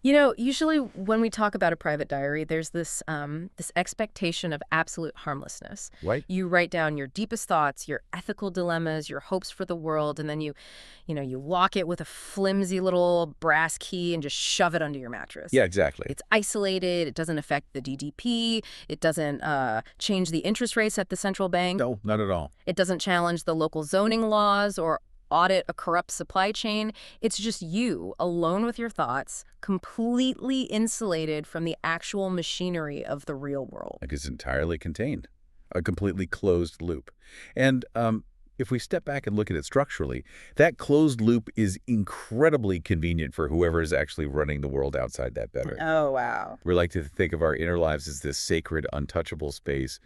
You know, usually when we talk about a private diary, there's this expectation of absolute harmlessness. Right? You write down your deepest thoughts, your ethical dilemmas, your hopes for the world, and then you lock it with a flimsy little brass key and just shove it under your mattress. Yeah, exactly. It's isolated. It doesn't affect the GDP. It doesn't change the interest rates at the central bank. No, not at all. It doesn't challenge the local zoning laws or audit a corrupt supply chain. It's just you, alone with your thoughts, completely insulated from the actual machinery of the real world. Like it's entirely contained, a completely closed loop. And if we step back and look at it structurally, that closed loop is incredibly convenient for whoever is actually running the world outside that bedroom. Oh, wow. We like to think of our inner lives as this sacred, untouchable space,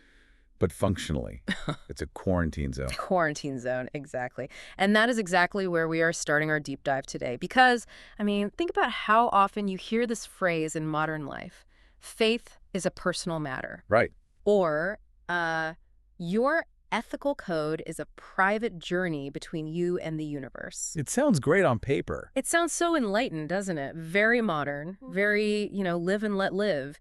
but functionally, it's a quarantine zone. Quarantine zone, exactly. And that is exactly where we are starting our deep dive today. Because, I mean, think about how often you hear this phrase in modern life. Faith is a personal matter. Right. Or, your ethical code is a private journey between you and the universe. It sounds great on paper. It sounds so enlightened, doesn't it? Very modern, very, live and let live.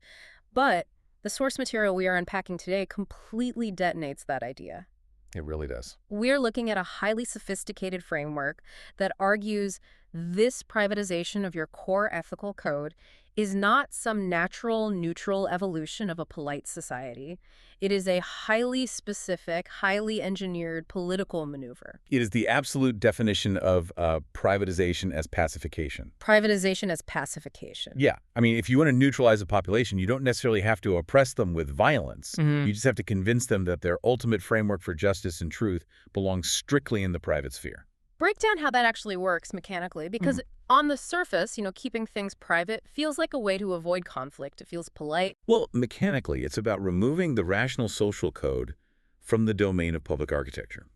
But the source material we are unpacking today completely detonates that idea. It really does. We're looking at a highly sophisticated framework that argues this privatization of your core ethical code is not some natural, neutral evolution of a polite society. It is a highly specific, highly engineered political maneuver. It is the absolute definition of privatization as pacification. Privatization as pacification. Yeah. I mean, if you want to neutralize a population, you don't necessarily have to oppress them with violence. You just have to convince them that their ultimate framework for justice and truth belongs strictly in the private sphere. Break down how that actually works mechanically, because on the surface, keeping things private feels like a way to avoid conflict. It feels polite. Well, mechanically, it's about removing the rational social code from the domain of public architecture.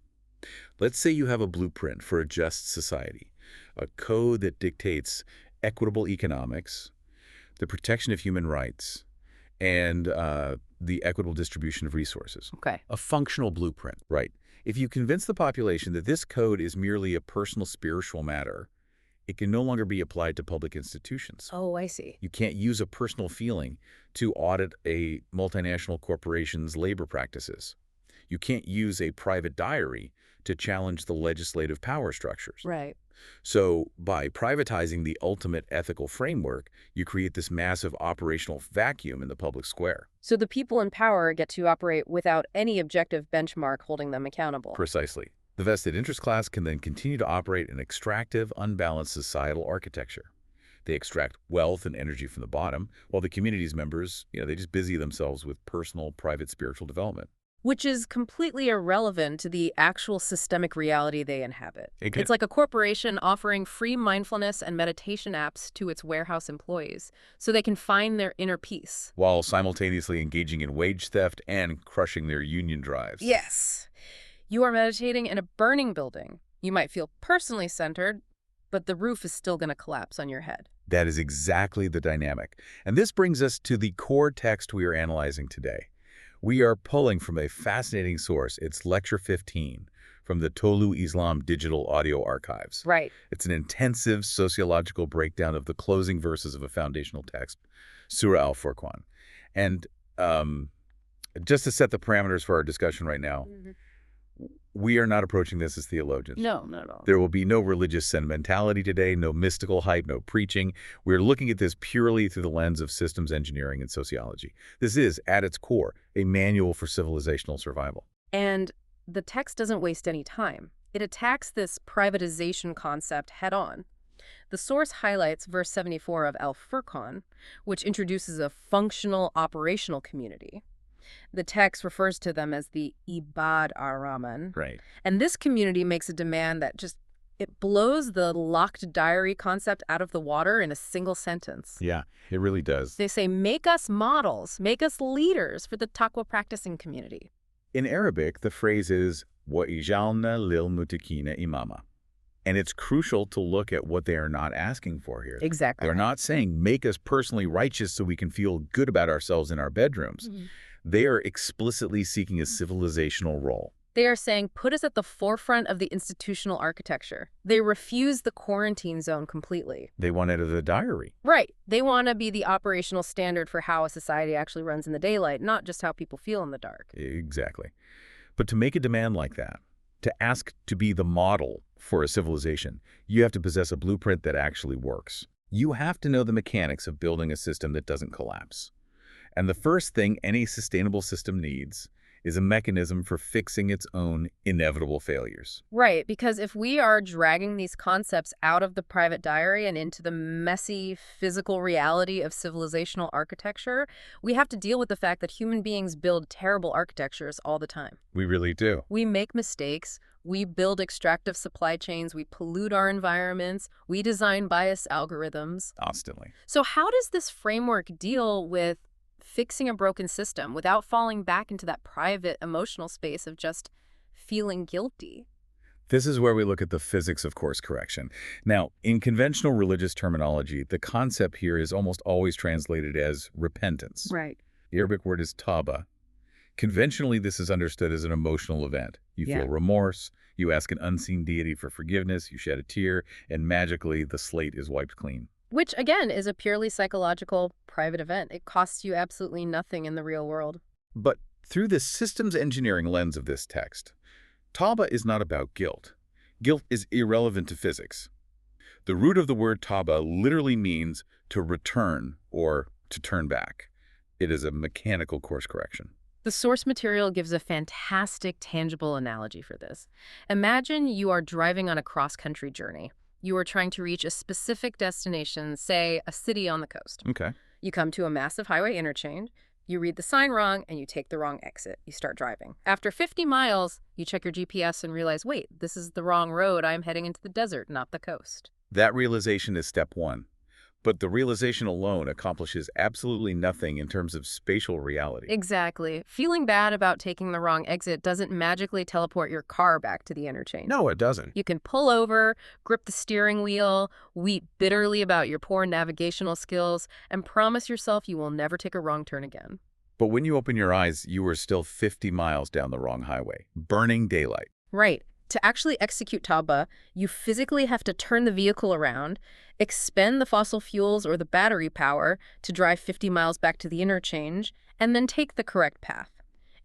Let's say you have a blueprint for a just society, a code that dictates equitable economics, the protection of human rights, and the equitable distribution of resources. Okay. A functional blueprint, right? If you convince the population that this code is merely a personal spiritual matter, it can no longer be applied to public institutions. Oh, I see. You can't use a personal feeling to audit a multinational corporation's labor practices. You can't use a private diary to challenge the legislative power structures. Right. So by privatizing the ultimate ethical framework, you create this massive operational vacuum in the public square. So the people in power get to operate without any objective benchmark holding them accountable. Precisely. The vested interest class can then continue to operate an extractive, unbalanced societal architecture. They extract wealth and energy from the bottom, while the community's members, they just busy themselves with personal, private spiritual development. Which is completely irrelevant to the actual systemic reality they inhabit. Okay. It's like a corporation offering free mindfulness and meditation apps to its warehouse employees so they can find their inner peace. While simultaneously engaging in wage theft and crushing their union drives. Yes. You are meditating in a burning building. You might feel personally centered, but the roof is still going to collapse on your head. That is exactly the dynamic. And this brings us to the core text we are analyzing today. We are pulling from a fascinating source. It's Lecture 15 from the Tolu Islam Digital Audio Archives. Right. It's an intensive sociological breakdown of the closing verses of a foundational text, Surah Al-Furqan. And just to set the parameters for our discussion right now, we are not approaching this as theologians. No, not at all. There will be no religious sentimentality today, no mystical hype, no preaching. We're looking at this purely through the lens of systems engineering and sociology. This is, at its core, a manual for civilizational survival. And the text doesn't waste any time. It attacks this privatization concept head-on. The source highlights verse 74 of Al-Furqan, which introduces a functional operational community. The text refers to them as the Ibad-ur-Rahman. Right. And this community makes a demand that it blows the locked diary concept out of the water in a single sentence. Yeah, it really does. They say, make us models, make us leaders for the taqwa practicing community. In Arabic, the phrase is وَإِجَعَلْنَا لِلْمُتَّقِينَ إِمَامًا. And it's crucial to look at what they are not asking for here. Exactly. They're not saying, make us personally righteous so we can feel good about ourselves in our bedrooms. They are explicitly seeking a civilizational role. They are saying, put us at the forefront of the institutional architecture. They refuse the quarantine zone completely. They want it as a diary. Right. They want to be the operational standard for how a society actually runs in the daylight, not just how people feel in the dark. Exactly. But to make a demand like that, to ask to be the model for a civilization, you have to possess a blueprint that actually works. You have to know the mechanics of building a system that doesn't collapse. And the first thing any sustainable system needs is a mechanism for fixing its own inevitable failures. Right, because if we are dragging these concepts out of the private diary and into the messy physical reality of civilizational architecture, we have to deal with the fact that human beings build terrible architectures all the time. We really do. We make mistakes, we build extractive supply chains, we pollute our environments, we design bias algorithms. Constantly. So how does this framework deal with fixing a broken system without falling back into that private emotional space of just feeling guilty? This is where we look at the physics of course correction. Now, in conventional religious terminology, the concept here is almost always translated as repentance. Right. The Arabic word is Taubah. Conventionally, this is understood as an emotional event. You Yeah. feel remorse, you ask an unseen deity for forgiveness, you shed a tear, and magically the slate is wiped clean. Which, again, is a purely psychological, private event. It costs you absolutely nothing in the real world. But through the systems engineering lens of this text, Taubah is not about guilt. Guilt is irrelevant to physics. The root of the word Taubah literally means to return or to turn back. It is a mechanical course correction. The source material gives a fantastic, tangible analogy for this. Imagine you are driving on a cross-country journey. You are trying to reach a specific destination, say a city on the coast. Okay. You come to a massive highway interchange, you read the sign wrong, and you take the wrong exit. You start driving. After 50 miles, you check your GPS and realize, wait, this is the wrong road. I'm heading into the desert, not the coast. That realization is step one. But the realization alone accomplishes absolutely nothing in terms of spatial reality. Exactly. Feeling bad about taking the wrong exit doesn't magically teleport your car back to the interchange. No, it doesn't. You can pull over, grip the steering wheel, weep bitterly about your poor navigational skills, and promise yourself you will never take a wrong turn again. But when you open your eyes, you are still 50 miles down the wrong highway, burning daylight. Right. To actually execute Taubah, you physically have to turn the vehicle around, expend the fossil fuels or the battery power to drive 50 miles back to the interchange, and then take the correct path.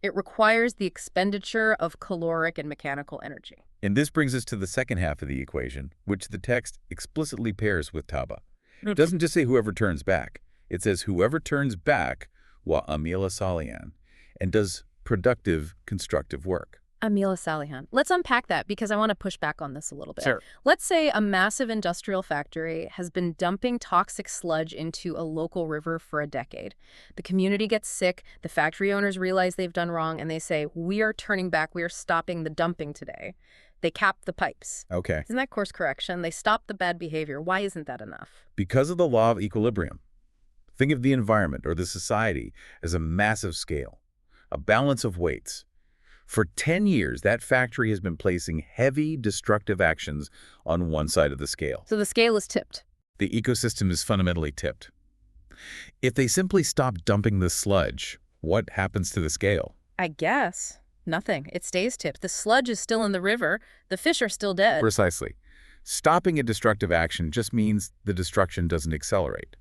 It requires the expenditure of caloric and mechanical energy. And this brings us to the second half of the equation, which the text explicitly pairs with Taubah. It doesn't just say whoever turns back. It says whoever turns back wa Amal-e-Saleh and does productive, constructive work. Amal-e-Saleh. Let's unpack that because I want to push back on this a little bit. Sure. Let's say a massive industrial factory has been dumping toxic sludge into a local river for a decade. The community gets sick, the factory owners realize they've done wrong, and they say, we are turning back, we are stopping the dumping today. They cap the pipes. Okay. Isn't that course correction? They stop the bad behavior. Why isn't that enough? Because of the law of equilibrium. Think of the environment or the society as a massive scale, a balance of weights. For 10 years, that factory has been placing heavy, destructive actions on one side of the scale. So the scale is tipped. The ecosystem is fundamentally tipped. If they simply stop dumping the sludge, what happens to the scale? I guess. Nothing. It stays tipped. The sludge is still in the river. The fish are still dead. Precisely. Stopping a destructive action just means the destruction doesn't accelerate,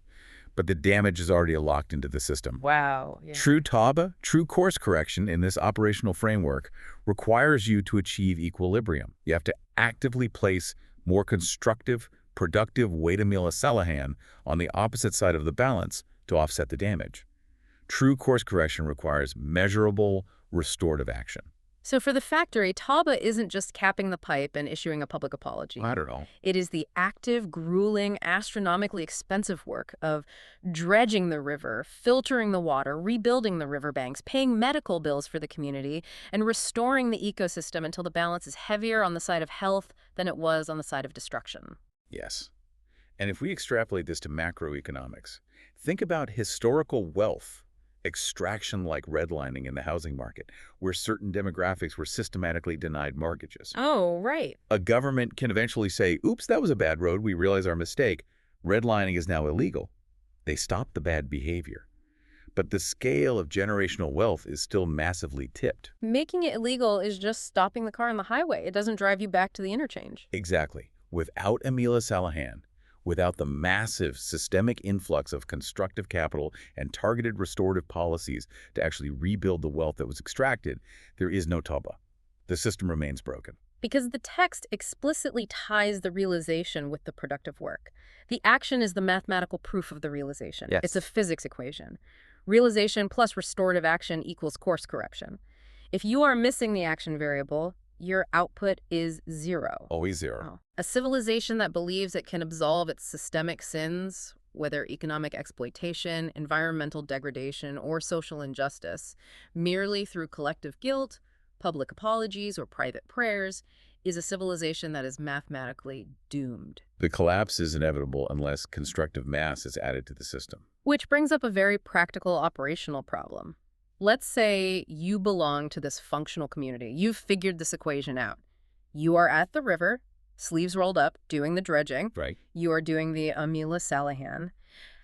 but the damage is already locked into the system. Wow. Yeah. True Taubah, true course correction in this operational framework requires you to achieve equilibrium. You have to actively place more constructive, productive weight Amal-e-Saleh on the opposite side of the balance to offset the damage. True course correction requires measurable, restorative action. So for the factory, Taubah isn't just capping the pipe and issuing a public apology. I don't know. It is the active, grueling, astronomically expensive work of dredging the river, filtering the water, rebuilding the riverbanks, paying medical bills for the community, and restoring the ecosystem until the balance is heavier on the side of health than it was on the side of destruction. Yes. And if we extrapolate this to macroeconomics, think about historical wealth extraction like redlining in the housing market, where certain demographics were systematically denied mortgages. Oh, right. A government can eventually say, oops, that was a bad road, we realize our mistake. Redlining is now illegal. They stop the bad behavior. but the scale of generational wealth is still massively tipped. Making it illegal is just stopping the car on the highway. It doesn't drive you back to the interchange. Exactly. Without Amal-e-Saleh, without the massive systemic influx of constructive capital and targeted restorative policies to actually rebuild the wealth that was extracted, there is no Taubah. The system remains broken. Because the text explicitly ties the realization with the productive work. The action is the mathematical proof of the realization. Yes. It's a physics equation. Realization plus restorative action equals course correction. If you are missing the action variable, your output is zero. Always zero. A civilization that believes it can absolve its systemic sins, whether economic exploitation, environmental degradation, or social injustice, merely through collective guilt, public apologies, or private prayers, is a civilization that is mathematically doomed. The collapse is inevitable unless constructive mass is added to the system. Which brings up a very practical operational problem. Let's say you belong to this functional community. You've figured this equation out. You are at the river, sleeves rolled up, doing the dredging. Right. You are doing the Amal-e-Saleh.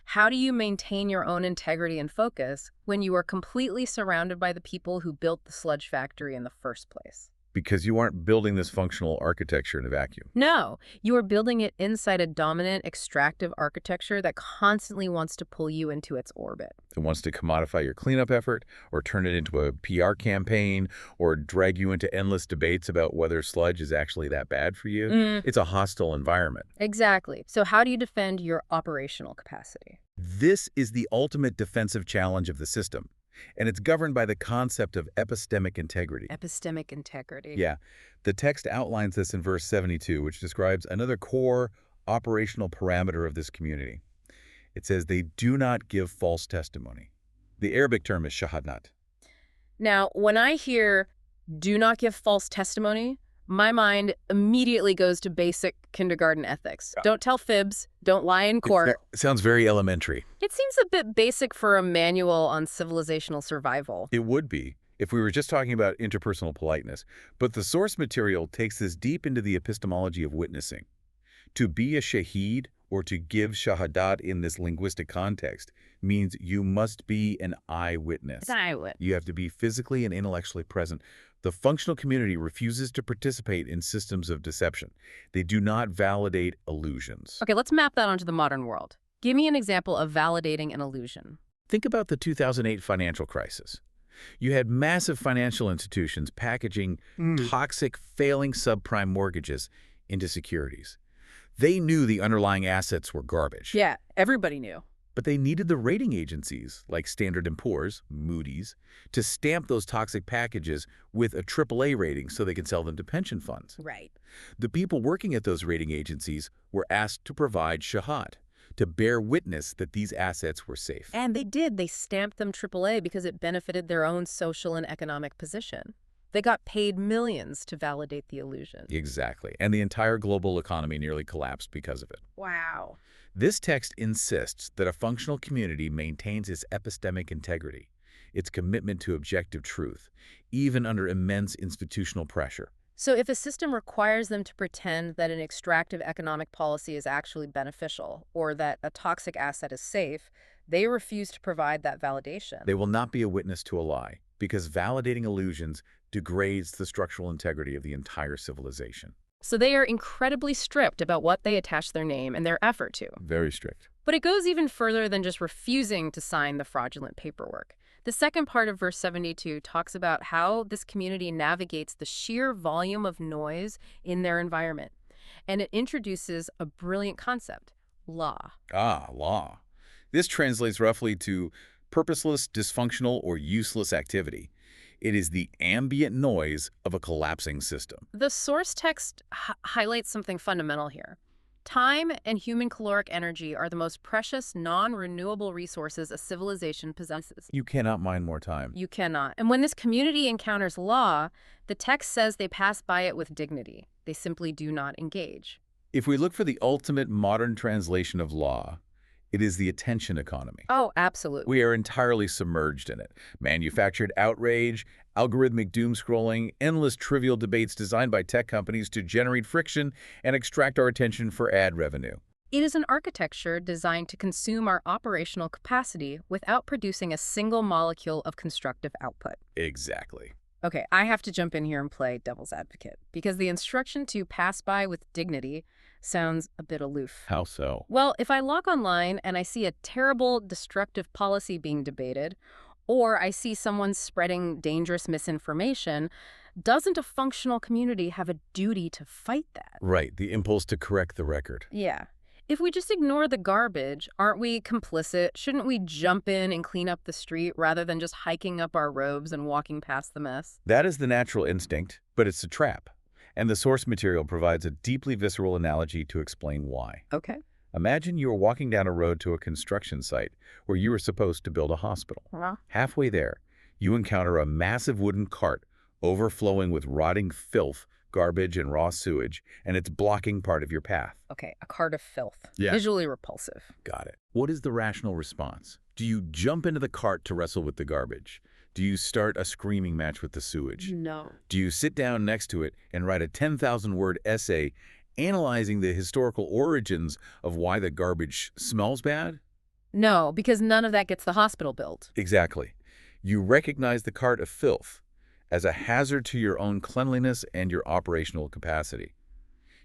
How do you maintain your own integrity and focus when you are completely surrounded by the people who built the sludge factory in the first place? Because you aren't building this functional architecture in a vacuum. No, you are building it inside a dominant, extractive architecture that constantly wants to pull you into its orbit. It wants to commodify your cleanup effort, or turn it into a PR campaign, or drag you into endless debates about whether sludge is actually that bad for you. It's a hostile environment. Exactly. So how do you defend your operational capacity? This is the ultimate defensive challenge of the system, and it's governed by the concept of epistemic integrity. Epistemic integrity. Yeah. The text outlines this in verse 72, which describes another core operational parameter of this community. It says they do not give false testimony. The Arabic term is shahadat. Now, when I hear do not give false testimony, my mind immediately goes to basic kindergarten ethics. Don't tell fibs, don't lie in court. It sounds very elementary. It seems a bit basic for a manual on civilizational survival. It would be if we were just talking about interpersonal politeness. But the source material takes this deep into the epistemology of witnessing. To be a shaheed, or to give shahadat in this linguistic context, means you must be an eyewitness. An eyewitness. You have to be physically and intellectually present. The functional community refuses to participate in systems of deception. They do not validate illusions. Okay, let's map that onto the modern world. Give me an example of validating an illusion. Think about the 2008 financial crisis. You had massive financial institutions packaging toxic, failing subprime mortgages into securities. They knew the underlying assets were garbage. Yeah, everybody knew. But they needed the rating agencies, like Standard & Poor's, Moody's, to stamp those toxic packages with a AAA rating so they could sell them to pension funds. Right. The people working at those rating agencies were asked to provide shahad, to bear witness that these assets were safe. And they did. They stamped them AAA because it benefited their own social and economic position. They got paid millions to validate the illusion. Exactly. And the entire global economy nearly collapsed because of it. Wow. This text insists that a functional community maintains its epistemic integrity, its commitment to objective truth, even under immense institutional pressure. So if a system requires them to pretend that an extractive economic policy is actually beneficial or that a toxic asset is safe, they refuse to provide that validation. They will not be a witness to a lie, because validating illusions degrades the structural integrity of the entire civilization. So they are incredibly strict about what they attach their name and their effort to. Very strict. But it goes even further than just refusing to sign the fraudulent paperwork. The second part of verse 72 talks about how this community navigates the sheer volume of noise in their environment. And it introduces a brilliant concept, law. Ah, law. This translates roughly to purposeless, dysfunctional, or useless activity. It is the ambient noise of a collapsing system. The source text highlights something fundamental here. Time and human caloric energy are the most precious, non-renewable resources a civilization possesses. You cannot mine more time. You cannot. And when this community encounters law, the text says they pass by it with dignity. They simply do not engage. If we look for the ultimate modern translation of law, it is the attention economy. Oh, absolutely. We are entirely submerged in it. Manufactured outrage, algorithmic doom scrolling, endless trivial debates designed by tech companies to generate friction and extract our attention for ad revenue. It is an architecture designed to consume our operational capacity without producing a single molecule of constructive output. Exactly. Okay, I have to jump in here and play devil's advocate, because the instruction to pass by with dignity sounds a bit aloof. How so? Well, if I log online and I see a terrible, destructive policy being debated, or I see someone spreading dangerous misinformation, doesn't a functional community have a duty to fight that? Right, the impulse to correct the record. Yeah. If we just ignore the garbage, aren't we complicit? Shouldn't we jump in and clean up the street rather than just hiking up our robes and walking past the mess? That is the natural instinct, but it's a trap. And the source material provides a deeply visceral analogy to explain why. Okay. Imagine you are walking down a road to a construction site where you are supposed to build a hospital. Halfway there, you encounter a massive wooden cart overflowing with rotting filth, garbage, and raw sewage, and it's blocking part of your path. Okay, a cart of filth. Yeah. Visually repulsive. Got it. What is the rational response? Do you jump into the cart to wrestle with the garbage? Do you start a screaming match with the sewage? No. Do you sit down next to it and write a 10,000-word essay analyzing the historical origins of why the garbage smells bad? No, because none of that gets the hospital built. Exactly. You recognize the cart of filth as a hazard to your own cleanliness and your operational capacity.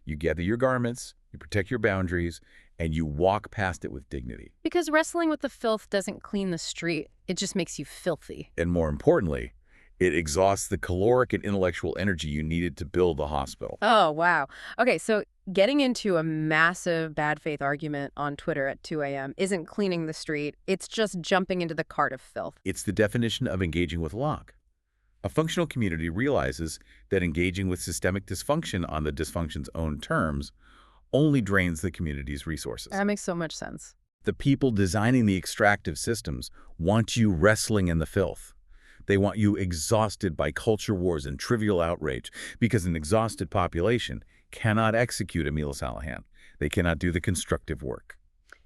You gather your garments, you protect your boundaries, and you walk past it with dignity. Because wrestling with the filth doesn't clean the street. It just makes you filthy. And more importantly, it exhausts the caloric and intellectual energy you needed to build the hospital. Oh, wow. Okay, so getting into a massive bad faith argument on Twitter at 2 a.m. isn't cleaning the street. It's just jumping into the cart of filth. It's the definition of engaging with Locke. A functional community realizes that engaging with systemic dysfunction on the dysfunction's own terms only drains the community's resources. That makes so much sense. The people designing the extractive systems want you wrestling in the filth. They want you exhausted by culture wars and trivial outrage, because an exhausted population cannot execute Amal-e-Saleh. They cannot do the constructive work.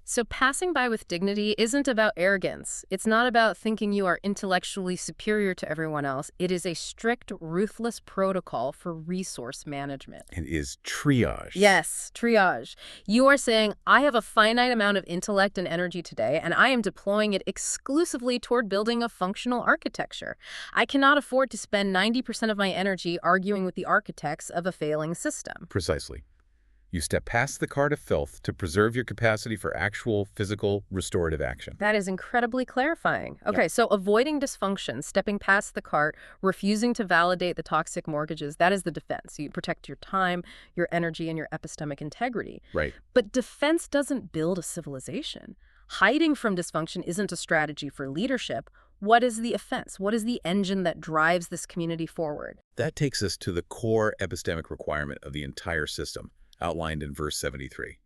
So passing by with dignity isn't about arrogance. It's not about thinking you are intellectually superior to everyone else. It is a strict, ruthless protocol for resource management. It is triage. Yes, triage. You are saying, I have a finite amount of intellect and energy today, and I am deploying it exclusively toward building a functional architecture. I cannot afford to spend 90% of my energy arguing with the architects of a failing system. Precisely. You step past the cart of filth to preserve your capacity for actual physical restorative action. That is incredibly clarifying. Okay, so avoiding dysfunction, stepping past the cart, refusing to validate the toxic mortgages, that is the defense. You protect your time, your energy, and your epistemic integrity. Right. But defense doesn't build a civilization. Hiding from dysfunction isn't a strategy for leadership. What is the offense? What is the engine that drives this community forward? That takes us to the core epistemic requirement of the entire system, outlined in verse 73.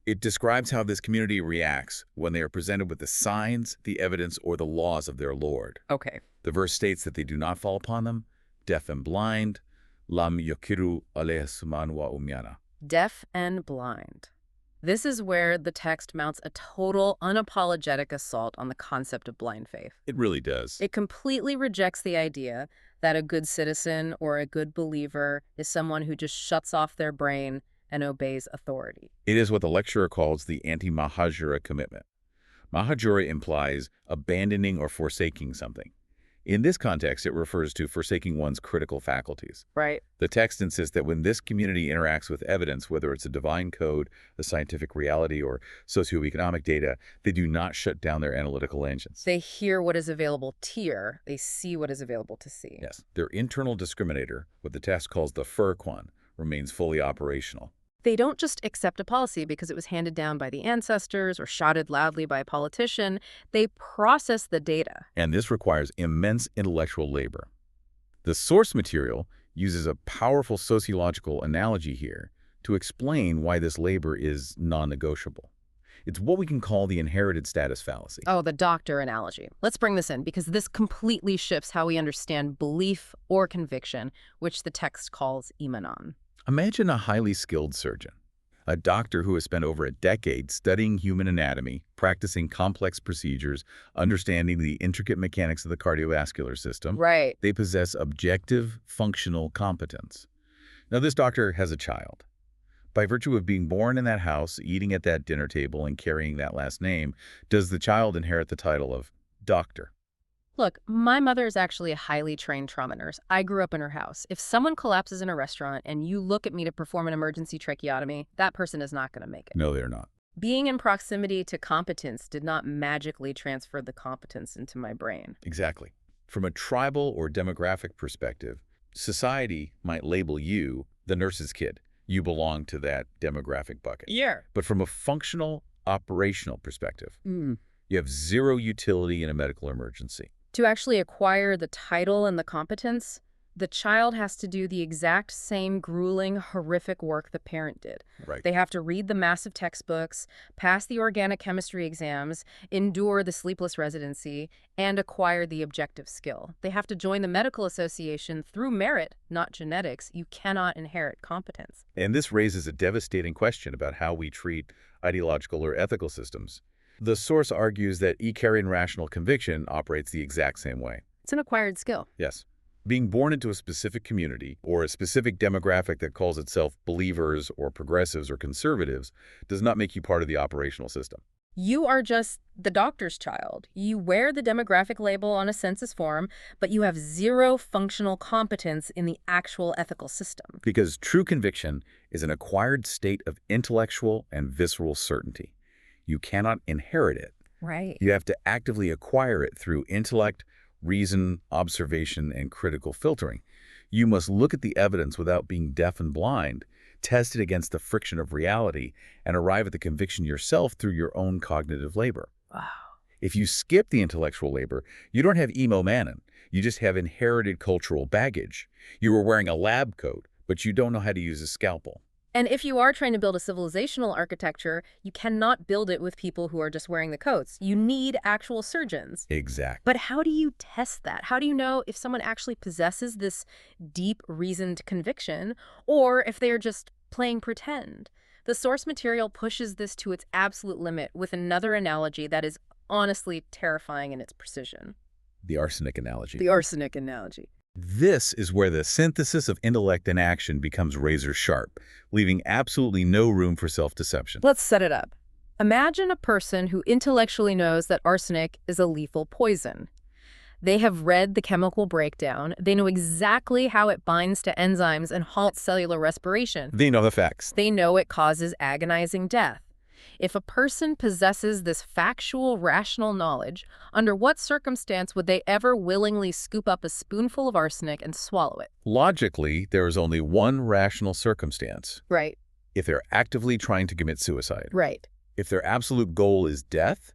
It describes how this community reacts when they are presented with the signs, the evidence, or the laws of their Lord. Okay. The verse states that they do not fall upon them, deaf and blind, lam yukiru alehsuman wa umyana. Deaf and blind. This is where the text mounts a total, unapologetic assault on the concept of blind faith. It really does. It completely rejects the idea that a good citizen or a good believer is someone who just shuts off their brain and obeys authority. It is what the lecturer calls the anti-Mahajura commitment. Mahajura implies abandoning or forsaking something. In this context, it refers to forsaking one's critical faculties. Right. The text insists that when this community interacts with evidence, whether it's a divine code, a scientific reality, or socioeconomic data, they do not shut down their analytical engines. They hear what is available to hear. They see what is available to see. Yes. Their internal discriminator, what the text calls the Al-Furqan, remains fully operational. They don't just accept a policy because it was handed down by the ancestors or shouted loudly by a politician. They process the data. And this requires immense intellectual labor. The source material uses a powerful sociological analogy here to explain why this labor is non-negotiable. It's what we can call the inherited status fallacy. Oh, the doctor analogy. Let's bring this in because this completely shifts how we understand belief or conviction, which the text calls imanan. Imagine a highly skilled surgeon, a doctor who has spent over a decade studying human anatomy, practicing complex procedures, understanding the intricate mechanics of the cardiovascular system. Right. They possess objective, functional competence. Now, this doctor has a child. By virtue of being born in that house, eating at that dinner table, and carrying that last name, does the child inherit the title of doctor? Look, my mother is actually a highly trained trauma nurse. I grew up in her house. If someone collapses in a restaurant and you look at me to perform an emergency tracheotomy, that person is not going to make it. No, they're not. Being in proximity to competence did not magically transfer the competence into my brain. Exactly. From a tribal or demographic perspective, society might label you the nurse's kid. You belong to that demographic bucket. Yeah. But from a functional, operational perspective, you have zero utility in a medical emergency. To actually acquire the title and the competence, the child has to do the exact same grueling, horrific work the parent did. Right. They have to read the massive textbooks, pass the organic chemistry exams, endure the sleepless residency, and acquire the objective skill. They have to join the medical association through merit, not genetics. You cannot inherit competence. And this raises a devastating question about how we treat ideological or ethical systems. The source argues that Icarian rational conviction operates the exact same way. It's an acquired skill. Yes. Being born into a specific community or a specific demographic that calls itself believers or progressives or conservatives does not make you part of the operational system. You are just the doctor's child. You wear the demographic label on a census form, but you have zero functional competence in the actual ethical system. Because true conviction is an acquired state of intellectual and visceral certainty. You cannot inherit it. Right. You have to actively acquire it through intellect, reason, observation, and critical filtering. You must look at the evidence without being deaf and blind, test it against the friction of reality, and arrive at the conviction yourself through your own cognitive labor. Wow. If you skip the intellectual labor, you don't have emo mannon. You just have inherited cultural baggage. You were wearing a lab coat, but you don't know how to use a scalpel. And if you are trying to build a civilizational architecture, you cannot build it with people who are just wearing the coats. You need actual surgeons. Exactly. But how do you test that? How do you know if someone actually possesses this deep, reasoned conviction, or if they are just playing pretend? The source material pushes this to its absolute limit with another analogy that is honestly terrifying in its precision. The arsenic analogy. The arsenic analogy. This is where the synthesis of intellect and action becomes razor sharp, leaving absolutely no room for self-deception. Let's set it up. Imagine a person who intellectually knows that arsenic is a lethal poison. They have read the chemical breakdown. They know exactly how it binds to enzymes and halts cellular respiration. They know the facts. They know it causes agonizing death. If a person possesses this factual, rational knowledge, under what circumstance would they ever willingly scoop up a spoonful of arsenic and swallow it? Logically, there is only one rational circumstance. Right. If they're actively trying to commit suicide. Right. If their absolute goal is death,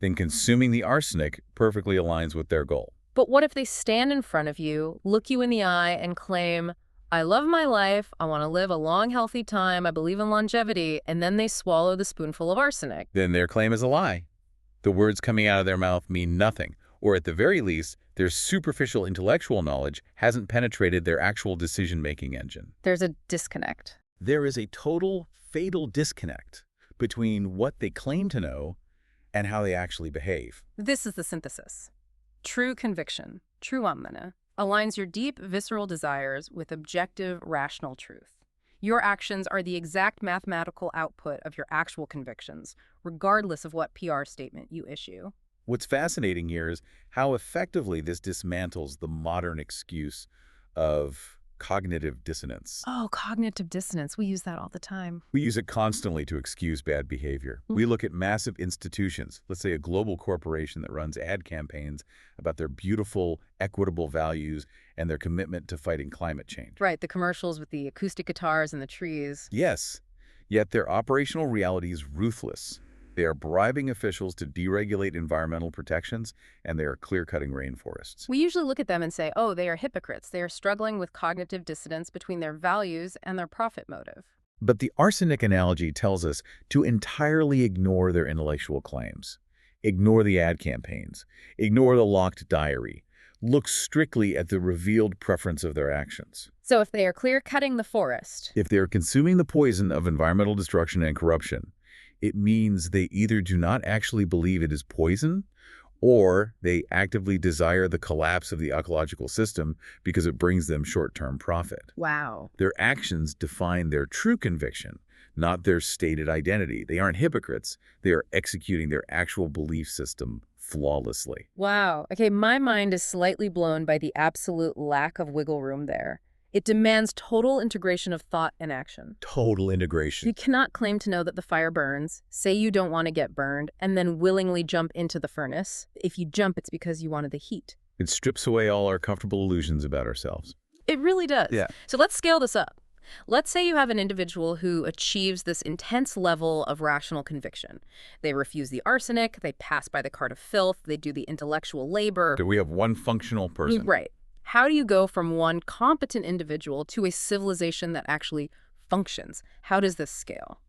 then consuming the arsenic perfectly aligns with their goal. But what if they stand in front of you, look you in the eye, and claim, I love my life, I want to live a long, healthy time, I believe in longevity, and then they swallow the spoonful of arsenic? Then their claim is a lie. The words coming out of their mouth mean nothing, or at the very least, their superficial intellectual knowledge hasn't penetrated their actual decision-making engine. There's a disconnect. There is a total, fatal disconnect between what they claim to know and how they actually behave. This is the synthesis. True conviction, true amana, aligns your deep, visceral desires with objective, rational truth. Your actions are the exact mathematical output of your actual convictions, regardless of what PR statement you issue. What's fascinating here is how effectively this dismantles the modern excuse of cognitive dissonance. Oh, cognitive dissonance. We use that all the time. We use it constantly to excuse bad behavior. We look at massive institutions, let's say a global corporation that runs ad campaigns about their beautiful, equitable values and their commitment to fighting climate change. Right, the commercials with the acoustic guitars and the trees. Yes, yet their operational reality is ruthless. They are bribing officials to deregulate environmental protections, and they are clear-cutting rainforests. We usually look at them and say, oh, they are hypocrites. They are struggling with cognitive dissonance between their values and their profit motive. But the arsenic analogy tells us to entirely ignore their intellectual claims. Ignore the ad campaigns. Ignore the locked diary. Look strictly at the revealed preference of their actions. So if they are clear-cutting the forest, If they are consuming the poison of environmental destruction and corruption, it means they either do not actually believe it is poison, or they actively desire the collapse of the ecological system because it brings them short-term profit. wow. Their actions define their true conviction, not their stated identity. They aren't hypocrites. They are executing their actual belief system flawlessly. Wow. Okay, my mind is slightly blown by the absolute lack of wiggle room there. It demands total integration of thought and action. Total integration. You cannot claim to know that the fire burns, say you don't want to get burned, and then willingly jump into the furnace. If you jump, it's because you wanted the heat. It strips away all our comfortable illusions about ourselves. It really does. Yeah. So let's scale this up. Let's say you have an individual who achieves this intense level of rational conviction. They refuse the arsenic, they pass by the cart of filth, they do the intellectual labor. Do we have one functional person? Right. How do you go from one competent individual to a civilization that actually functions? How does this scale?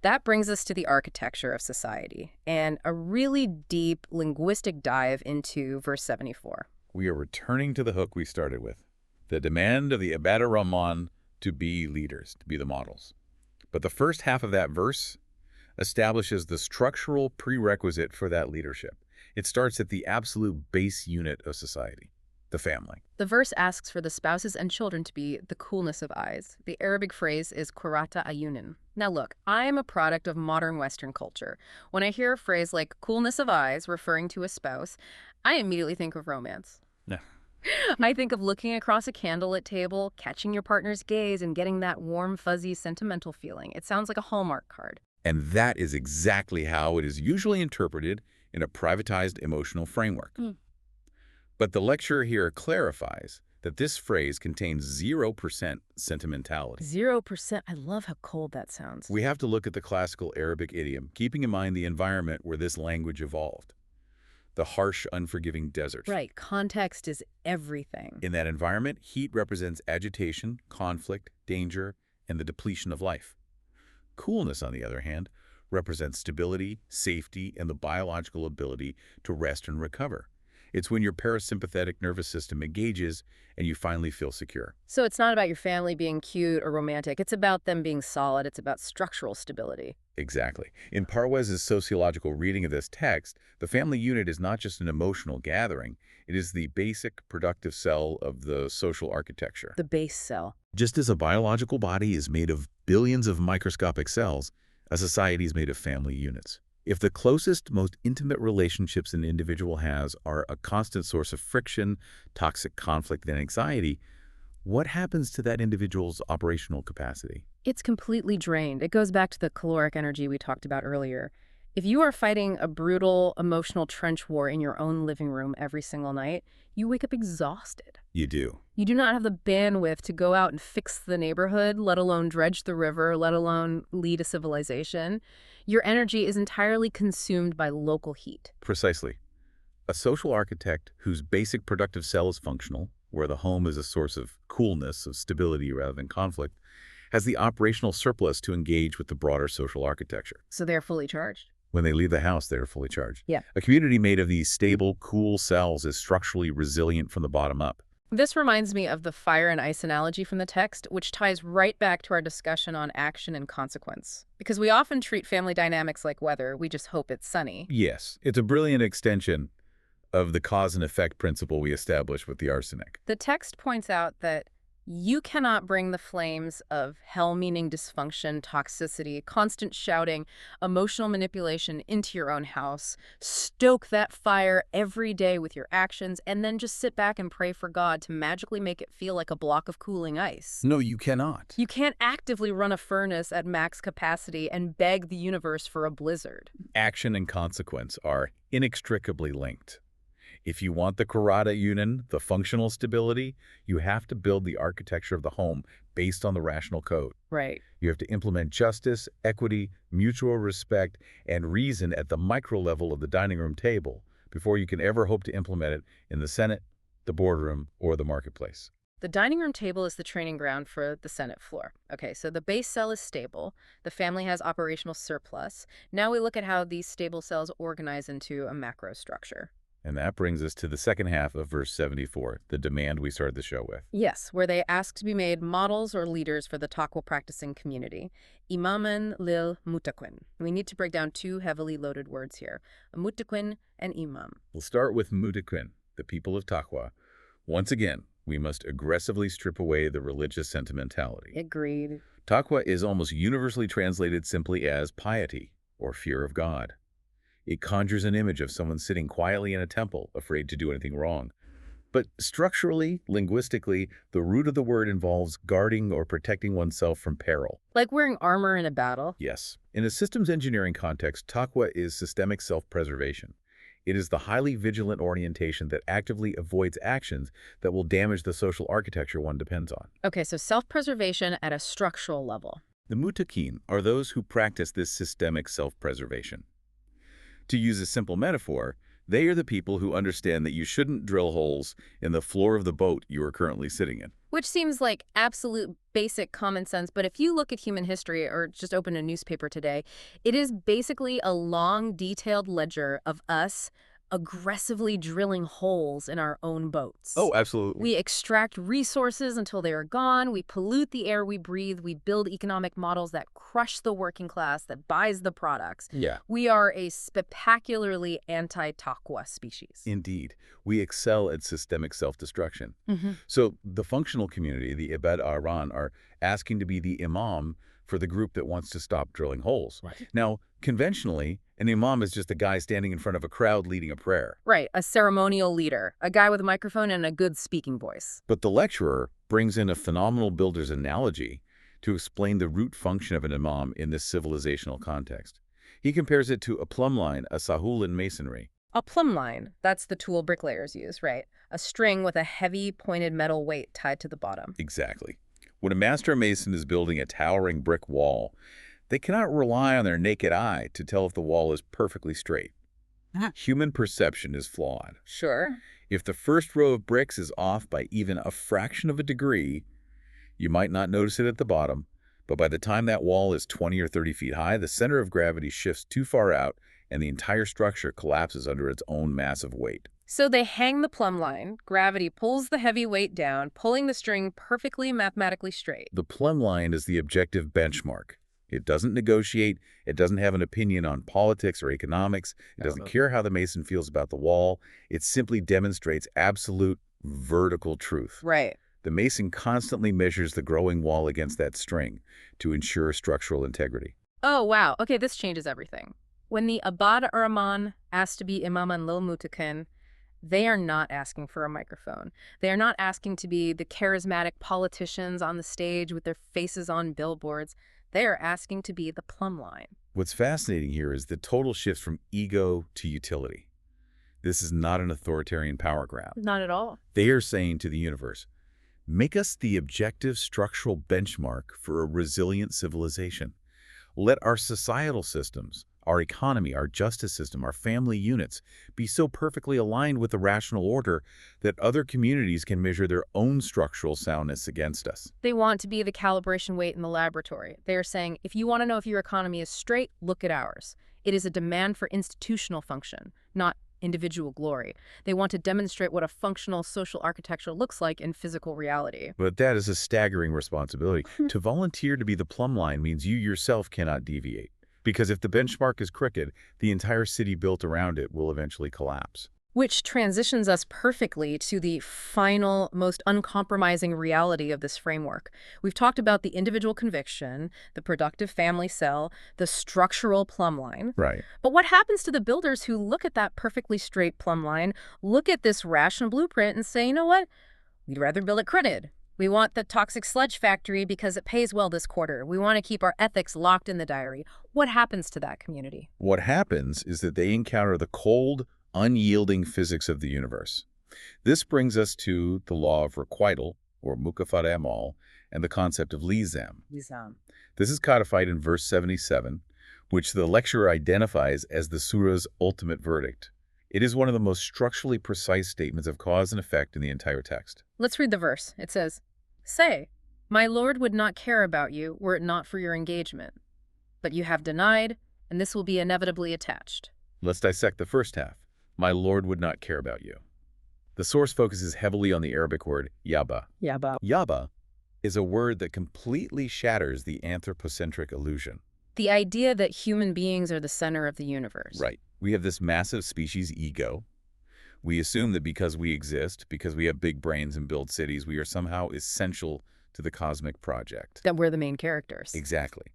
That brings us to the architecture of society and a really deep linguistic dive into verse 74. We are returning to the hook we started with, the demand of the Ibad-ur-Rahman to be leaders, to be the models. But the first half of that verse establishes the structural prerequisite for that leadership. It starts at the absolute base unit of society, the family. The verse asks for the spouses and children to be the coolness of eyes. The Arabic phrase is qurrata ayunin. Now look, I am a product of modern Western culture. When I hear a phrase like coolness of eyes referring to a spouse, I immediately think of romance. Yeah. I think of looking across a candlelit table, catching your partner's gaze, and getting that warm, fuzzy, sentimental feeling. It sounds like a Hallmark card. And that is exactly how it is usually interpreted in a privatized emotional framework. But the lecturer here clarifies that this phrase contains 0% sentimentality. 0%. I love how cold that sounds. We have to look at the classical Arabic idiom, keeping in mind the environment where this language evolved. The harsh, unforgiving desert. Right. Context is everything. In that environment, heat represents agitation, conflict, danger, and the depletion of life. Coolness, on the other hand, represents stability, safety, and the biological ability to rest and recover. It's when your parasympathetic nervous system engages and you finally feel secure. So it's not about your family being cute or romantic. It's about them being solid. It's about structural stability. Exactly. In Parwez's sociological reading of this text, the family unit is not just an emotional gathering. It is the basic productive cell of the social architecture. The base cell. Just as a biological body is made of billions of microscopic cells, a society is made of family units. If the closest, most intimate relationships an individual has are a constant source of friction, toxic conflict, and anxiety, what happens to that individual's operational capacity? It's completely drained. It goes back to the caloric energy we talked about earlier. If you are fighting a brutal, emotional trench war in your own living room every single night, you wake up exhausted. You do. You do not have the bandwidth to go out and fix the neighborhood, let alone dredge the river, let alone lead a civilization. Your energy is entirely consumed by local heat. Precisely. A social architect whose basic productive cell is functional, where the home is a source of coolness, of stability rather than conflict, has the operational surplus to engage with the broader social architecture. So they're fully charged. When they leave the house, they're fully charged. Yeah. A community made of these stable, cool cells is structurally resilient from the bottom up. This reminds me of the fire and ice analogy from the text, which ties right back to our discussion on action and consequence. Because we often treat family dynamics like weather, we just hope it's sunny. Yes, it's a brilliant extension of the cause and effect principle we established with the arsenic. The text points out that you cannot bring the flames of hell, meaning dysfunction, toxicity, constant shouting, emotional manipulation into your own house, stoke that fire every day with your actions, and then just sit back and pray for God to magically make it feel like a block of cooling ice. No, you cannot. You can't actively run a furnace at max capacity and beg the universe for a blizzard. Action and consequence are inextricably linked. If you want the qurrata union, the functional stability, you have to build the architecture of the home based on the rational code. Right. You have to implement justice, equity, mutual respect, and reason at the micro level of the dining room table before you can ever hope to implement it in the Senate, the boardroom, or the marketplace. The dining room table is the training ground for the Senate floor. Okay, so the base cell is stable. The family has operational surplus. Now we look at how these stable cells organize into a macro structure. And that brings us to the second half of verse 74, the demand we started the show with. Yes, where they ask to be made models or leaders for the taqwa practicing community. Imaman lil Muttaqeen. We need to break down two heavily loaded words here, a Muttaqeen and imam. We'll start with Muttaqeen, the people of taqwa. Once again, we must aggressively strip away the religious sentimentality. Agreed. Taqwa is almost universally translated simply as piety or fear of God. It conjures an image of someone sitting quietly in a temple, afraid to do anything wrong. But structurally, linguistically, the root of the word involves guarding or protecting oneself from peril. Like wearing armor in a battle? Yes. In a systems engineering context, taqwa is systemic self-preservation. It is the highly vigilant orientation that actively avoids actions that will damage the social architecture one depends on. Okay, so self-preservation at a structural level. The Muttaqeen are those who practice this systemic self-preservation. To use a simple metaphor, they are the people who understand that you shouldn't drill holes in the floor of the boat you are currently sitting in. Which seems like absolute basic common sense, but if you look at human history or just open a newspaper today, it is basically a long, detailed ledger of us aggressively drilling holes in our own boats. Oh, absolutely. We extract resources until they are gone. We pollute the air we breathe. We build economic models that crush the working class that buys the products. Yeah. We are a spectacularly anti-taqwa species. Indeed. We excel at systemic self-destruction. Mm-hmm. So the functional community, the Ibad-ur-Rahman, are asking to be the imam for the group that wants to stop drilling holes. Right. Now, conventionally, an imam is just a guy standing in front of a crowd leading a prayer. Right, a ceremonial leader, a guy with a microphone and a good speaking voice. But the lecturer brings in a phenomenal builder's analogy to explain the root function of an imam in this civilizational context. He compares it to a plumb line, a sahul in masonry. A plumb line, that's the tool bricklayers use, right? A string with a heavy pointed metal weight tied to the bottom. Exactly. When a master mason is building a towering brick wall, they cannot rely on their naked eye to tell if the wall is perfectly straight. Human perception is flawed. Sure. If the first row of bricks is off by even a fraction of a degree, you might not notice it at the bottom, but by the time that wall is 20 or 30 feet high, the center of gravity shifts too far out and the entire structure collapses under its own massive weight. So they hang the plumb line, gravity pulls the heavy weight down, pulling the string perfectly mathematically straight. The plumb line is the objective benchmark. It doesn't negotiate, it doesn't have an opinion on politics or economics, it doesn't care how the mason feels about the wall, it simply demonstrates absolute vertical truth. Right. The mason constantly measures the growing wall against that string to ensure structural integrity. Oh, wow. Okay, this changes everything. When the Ibad-ur-Rahman asked to be Imam and Lil Muttaqeen, they are not asking for a microphone. They are not asking to be the charismatic politicians on the stage with their faces on billboards. They are asking to be the plumb line. What's fascinating here is the total shift from ego to utility. This is not an authoritarian power grab. Not at all. They are saying to the universe, make us the objective structural benchmark for a resilient civilization. Let our societal systems, our economy, our justice system, our family units be so perfectly aligned with the rational order that other communities can measure their own structural soundness against us. They want to be the calibration weight in the laboratory. They are saying, if you want to know if your economy is straight, look at ours. It is a demand for institutional function, not individual glory. They want to demonstrate what a functional social architecture looks like in physical reality. But that is a staggering responsibility. To volunteer to be the plumb line means you yourself cannot deviate. Because if the benchmark is crooked, the entire city built around it will eventually collapse. Which transitions us perfectly to the final, most uncompromising reality of this framework. We've talked about the individual conviction, the productive family cell, the structural plumb line. Right. But what happens to the builders who look at that perfectly straight plumb line, look at this rational blueprint and say, you know what? We'd rather build it crooked. We want the toxic sludge factory because it pays well this quarter. We want to keep our ethics locked in the diary. What happens to that community? What happens is that they encounter the cold, unyielding physics of the universe. This brings us to the law of requital, or mukafat amal, and the concept of lizam. This is codified in verse 77, which the lecturer identifies as the surah's ultimate verdict. It is one of the most structurally precise statements of cause and effect in the entire text. Let's read the verse. It says, "Say, my Lord would not care about you were it not for your engagement. But you have denied, and this will be inevitably attached." Let's dissect the first half. My Lord would not care about you. The source focuses heavily on the Arabic word yaba. Yaba. Yaba is a word that completely shatters the anthropocentric illusion. The idea that human beings are the center of the universe. Right. We have this massive species ego. We assume that because we exist, because we have big brains and build cities, we are somehow essential to the cosmic project. That we're the main characters. Exactly.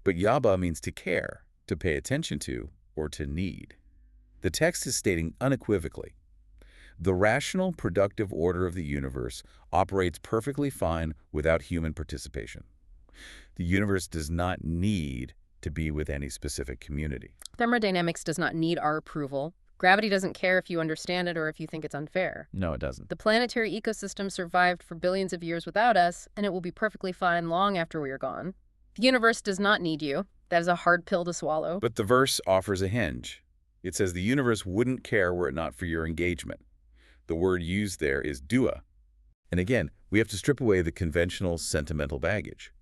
But Yaba means to care, to pay attention to, or to need. The text is stating unequivocally, the rational, productive order of the universe operates perfectly fine without human participation. The universe does not need to be with any specific community. Thermodynamics does not need our approval. Gravity doesn't care if you understand it or if you think it's unfair. No, it doesn't. The planetary ecosystem survived for billions of years without us, and it will be perfectly fine long after we are gone. The universe does not need you. That is a hard pill to swallow. But the verse offers a hinge. It says the universe wouldn't care were it not for your engagement. The word used there is dua. And again, we have to strip away the conventional sentimental baggage.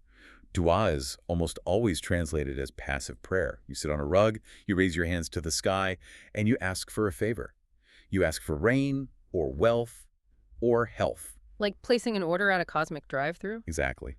Dua is almost always translated as passive prayer. You sit on a rug, you raise your hands to the sky, and you ask for a favor. You ask for rain, or wealth, or health. Like placing an order at a cosmic drive-thru? Exactly.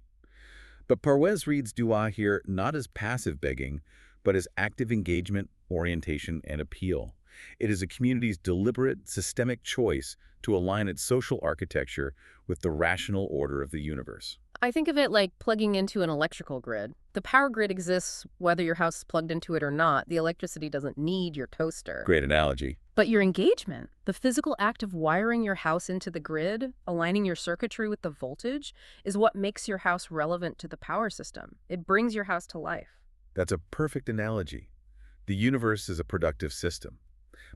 But Parwez reads dua here not as passive begging, but as active engagement, orientation, and appeal. It is a community's deliberate, systemic choice to align its social architecture with the rational order of the universe. I think of it like plugging into an electrical grid. The power grid exists whether your house is plugged into it or not. The electricity doesn't need your toaster. Great analogy. But your engagement, the physical act of wiring your house into the grid, aligning your circuitry with the voltage, is what makes your house relevant to the power system. It brings your house to life. That's a perfect analogy. The universe is a productive system.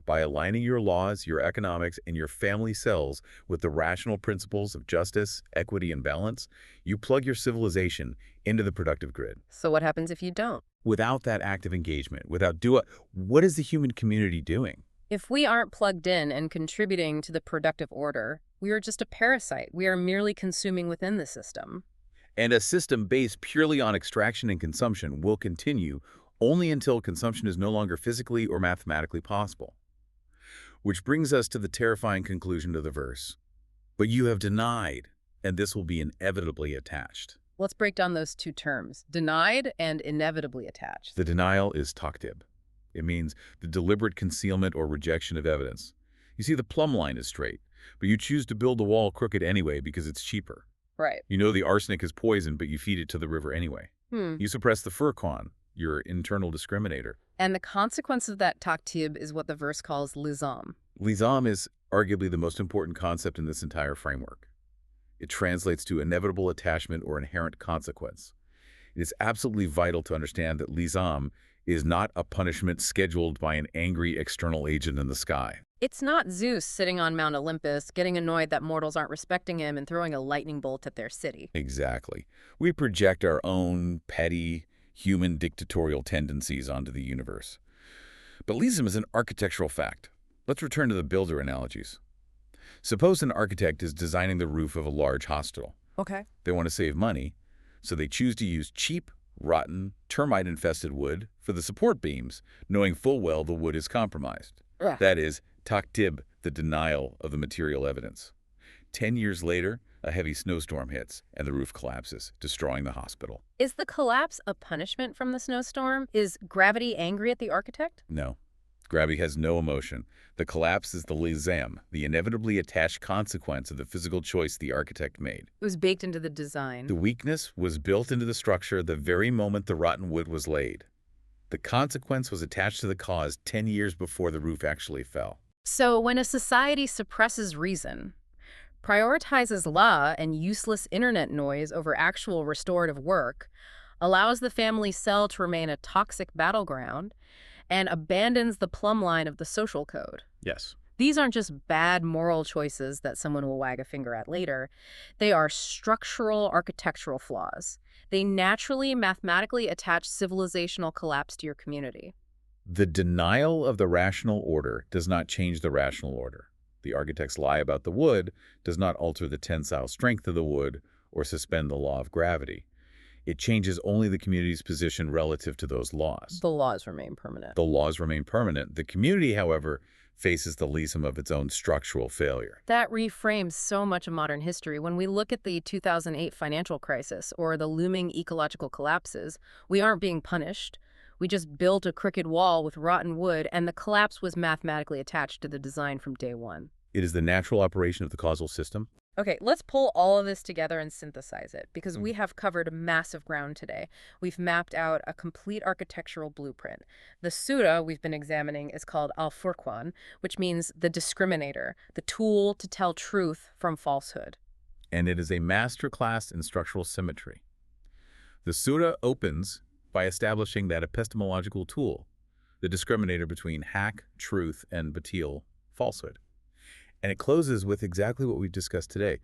By aligning your laws, your economics, and your family cells with the rational principles of justice, equity, and balance, you plug your civilization into the productive grid. So what happens if you don't? Without that active engagement, without dua, what is the human community doing? If we aren't plugged in and contributing to the productive order, we are just a parasite. We are merely consuming within the system. And a system based purely on extraction and consumption will continue only until consumption is no longer physically or mathematically possible. Which brings us to the terrifying conclusion of the verse. But you have denied, and this will be inevitably attached. Let's break down those two terms, denied and inevitably attached. The denial is taktib. It means the deliberate concealment or rejection of evidence. You see, the plumb line is straight, but you choose to build the wall crooked anyway because it's cheaper. Right. You know the arsenic is poison, but you feed it to the river anyway. You suppress the Furqan, your internal discriminator. And the consequence of that taktib is what the verse calls lizam. Lizam is arguably the most important concept in this entire framework. It translates to inevitable attachment or inherent consequence. It is absolutely vital to understand that lizam is not a punishment scheduled by an angry external agent in the sky. It's not Zeus sitting on Mount Olympus, getting annoyed that mortals aren't respecting him and throwing a lightning bolt at their city. Exactly. We project our own petty, human dictatorial tendencies onto the universe. But lizam is an architectural fact. Let's return to the builder analogies. Suppose an architect is designing the roof of a large hospital. Okay. They want to save money, so they choose to use cheap, rotten, termite-infested wood for the support beams, knowing full well the wood is compromised. Ugh. That is, taktib, the denial of the material evidence. 10 years later, a heavy snowstorm hits, and the roof collapses, destroying the hospital. Is the collapse a punishment from the snowstorm? Is gravity angry at the architect? No. Gravity has no emotion. The collapse is the lizam, the inevitably attached consequence of the physical choice the architect made. It was baked into the design. The weakness was built into the structure the very moment the rotten wood was laid. The consequence was attached to the cause 10 years before the roof actually fell. So when a society suppresses reason, prioritizes law and useless internet noise over actual restorative work, allows the family cell to remain a toxic battleground, and abandons the plumb line of the social code. Yes. These aren't just bad moral choices that someone will wag a finger at later. They are structural architectural flaws. They naturally, mathematically attach civilizational collapse to your community. The denial of the rational order does not change the rational order. The architect's lie about the wood does not alter the tensile strength of the wood or suspend the law of gravity. It changes only the community's position relative to those laws. The laws remain permanent. The laws remain permanent. The community, however, faces the lizam of its own structural failure. That reframes so much of modern history. When we look at the 2008 financial crisis or the looming ecological collapses, we aren't being punished. We just built a crooked wall with rotten wood, and the collapse was mathematically attached to the design from day one. It is the natural operation of the causal system. Okay, let's pull all of this together and synthesize it, because Mm. we have covered massive ground today. We've mapped out a complete architectural blueprint. The surah we've been examining is called Al-Furqan, which means the discriminator, the tool to tell truth from falsehood. And it is a masterclass in structural symmetry. The Surah opens by establishing that epistemological tool, the discriminator between haq, truth, and batil, falsehood. And it closes with exactly what we've discussed today,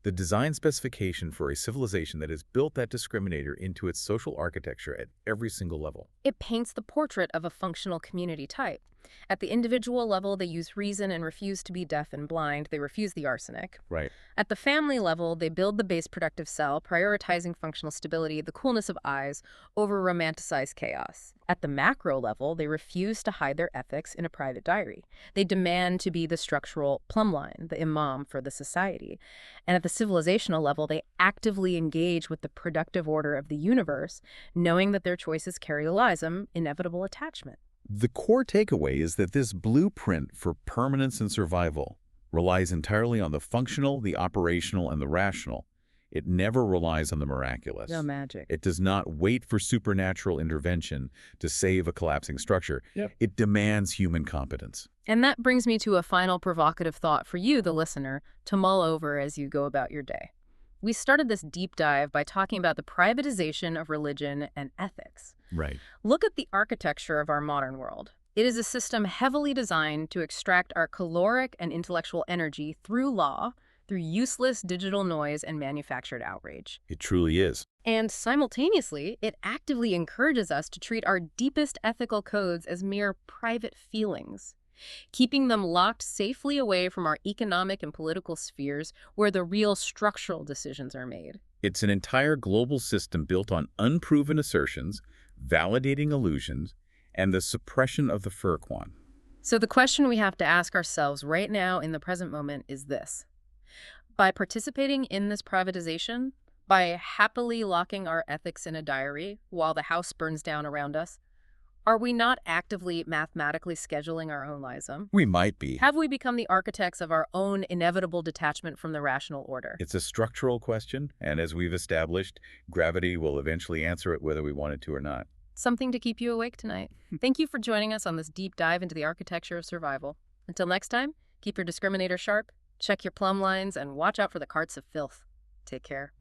the design specification for a civilization that has built that discriminator into its social architecture at every single level. It paints the portrait of a functional community type. At the individual level, they use reason and refuse to be deaf and blind. They refuse the arsenic. Right. At the family level, they build the base productive cell, prioritizing functional stability, the coolness of eyes, over romanticized chaos. At the macro level, they refuse to hide their ethics in a private diary. They demand to be the structural plumb line, the imam for the society. And at the civilizational level, they actively engage with the productive order of the universe, knowing that their choices carry Elism, inevitable attachment. The core takeaway is that this blueprint for permanence and survival relies entirely on the functional, the operational, and the rational. It never relies on the miraculous. No magic. It does not wait for supernatural intervention to save a collapsing structure. Yep. It demands human competence. And that brings me to a final provocative thought for you, the listener, to mull over as you go about your day. We started this deep dive by talking about the privatization of religion and ethics. Right. Look at the architecture of our modern world. It is a system heavily designed to extract our caloric and intellectual energy through law, through useless digital noise and manufactured outrage. It truly is. And simultaneously, it actively encourages us to treat our deepest ethical codes as mere private feelings, keeping them locked safely away from our economic and political spheres where the real structural decisions are made. It's an entire global system built on unproven assertions, validating illusions, and the suppression of the Furqan. So the question we have to ask ourselves right now in the present moment is this. By participating in this privatization, by happily locking our ethics in a diary while the house burns down around us, are we not actively mathematically scheduling our own Elism? We might be. Have we become the architects of our own inevitable detachment from the rational order? It's a structural question, and as we've established, gravity will eventually answer it whether we want it to or not. Something to keep you awake tonight. Thank you for joining us on this deep dive into the architecture of survival. Until next time, keep your discriminator sharp, check your plumb lines, and watch out for the carts of filth. Take care.